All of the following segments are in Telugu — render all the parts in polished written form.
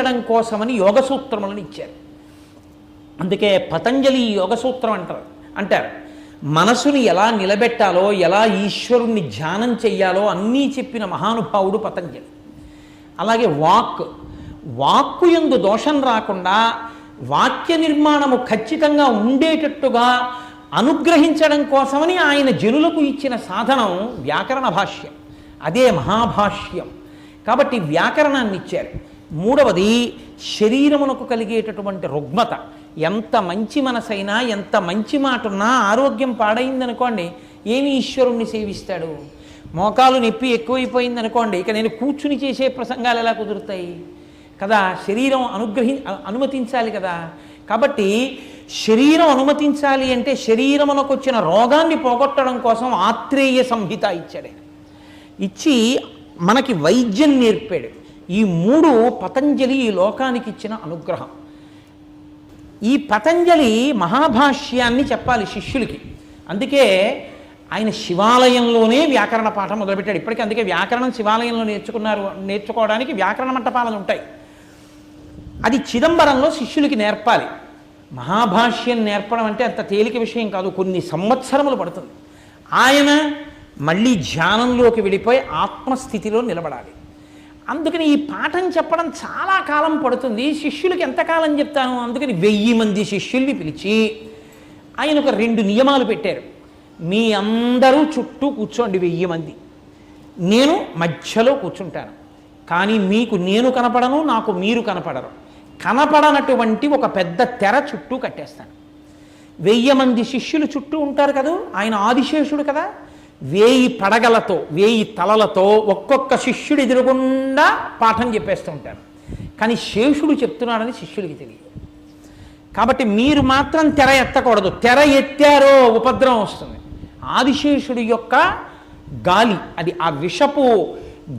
అనుగ్రహించడం కోసమని యోగ సూత్రములను ఇచ్చారు. అందుకే పతంజలి యోగ సూత్రం అంటారు మనసుని ఎలా నిలబెట్టాలో, ఎలా ఈశ్వరుణ్ణి ధ్యానం చెయ్యాలో అన్నీ చెప్పిన మహానుభావుడు పతంజలి. అలాగే వాక్కు యందు దోషం రాకుండా వాక్య నిర్మాణము ఖచ్చితంగా ఉండేటట్టుగా అనుగ్రహించడం కోసమని ఆయన జనులకు ఇచ్చిన సాధనం వ్యాకరణ భాష్యం. అదే మహాభాష్యం. కాబట్టి వ్యాకరణాన్ని ఇచ్చారు. మూడవది శరీరమునకు కలిగేటటువంటి రుగ్మత. ఎంత మంచి మనసైనా, ఎంత మంచి మాట ఉన్నా ఆరోగ్యం పాడైందనుకోండి, ఏమి ఈశ్వరుణ్ణి సేవిస్తాడు? మోకాలు నొప్పి ఎక్కువైపోయింది అనుకోండి, ఇక నేను కూర్చుని చేసే ప్రసంగాలు ఎలా కుదురుతాయి కదా? శరీరం అనుమతించాలి కదా. కాబట్టి శరీరం అనుమతించాలి అంటే శరీరమునకు వచ్చిన రోగాన్ని పోగొట్టడం కోసం ఆత్రేయ సంహిత ఇచ్చాడు. ఇచ్చి మనకి వైద్యం నేర్పాడు. ఈ మూడు పతంజలి ఈ లోకానికి ఇచ్చిన అనుగ్రహం. ఈ పతంజలి మహాభాష్యాన్ని చెప్పాలి శిష్యులకి. అందుకే ఆయన శివాలయంలోనే వ్యాకరణ పాఠం మొదలుపెట్టాడు. ఇప్పటికీ అందుకే వ్యాకరణం శివాలయంలో నేర్చుకోవడానికి వ్యాకరణ మంటపాలు ఉంటాయి. అది చిదంబరంలో శిష్యులకి నేర్పాలి. మహాభాష్యం నేర్పడం అంటే అంత తేలిక విషయం కాదు, కొన్ని సంవత్సరములు పడుతుంది. ఆయన మళ్ళీ ధ్యానంలోకి వెళ్ళిపోయి ఆత్మస్థితిలో నిలబడాలి. అందుకని ఈ పాఠం చెప్పడం చాలా కాలం పడుతుంది. శిష్యులకి ఎంతకాలం చెప్తాను? అందుకని 1000 మంది శిష్యుల్ని పిలిచి ఆయన ఒక 2 నియమాలు పెట్టారు. మీ అందరూ చుట్టూ కూర్చోండి 1000 మంది, నేను మధ్యలో కూర్చుంటాను. కానీ మీకు నేను కనపడను, నాకు మీరు కనపడరు. కనపడనటువంటి ఒక పెద్ద తెర చుట్టూ కట్టేస్తాను. 1000 మంది శిష్యులు చుట్టూ ఉంటారు కదా. ఆయన ఆదిశేషుడు కదా. 1000 పడగలతో 1000 తలలతో ఒక్కొక్క శిష్యుడు ఎదురుగుండా పాఠం చెప్పేస్తూ ఉంటారు. కానీ శేషుడు చెప్తున్నాడని శిష్యుడికి తెలియదు. కాబట్టి మీరు మాత్రం తెర ఎత్తకూడదు. తెర ఎత్తారో ఉపద్రవం వస్తుంది. ఆదిశేషుడి యొక్క గాలి, అది ఆ విషపు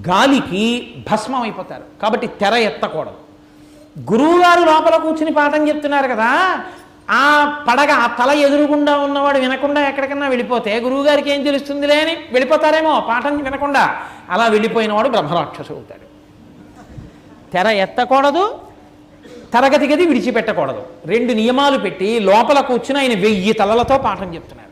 గాలికి భస్మం అయిపోతారు. కాబట్టి తెర ఎత్తకూడదు. గురువుగారు లోపల కూర్చుని పాఠం చెప్తున్నారు కదా, ఆ పడగ ఆ తల ఎదురుగుండా ఉన్నవాడు వినకుండా ఎక్కడికన్నా వెళ్ళిపోతే గురువుగారికి ఏం తెలుస్తుందిలే అని వెళ్ళిపోతారేమో పాఠం వినకుండా. అలా వెళ్ళిపోయిన వాడు బ్రహ్మరాక్షసు అవుతాడు. తెర ఎత్తకూడదు, తరగతి గది విడిచిపెట్టకూడదు. 2 నియమాలు పెట్టి లోపల కూర్చుని ఆయన 1000 తలలతో పాఠం చెప్తున్నారు.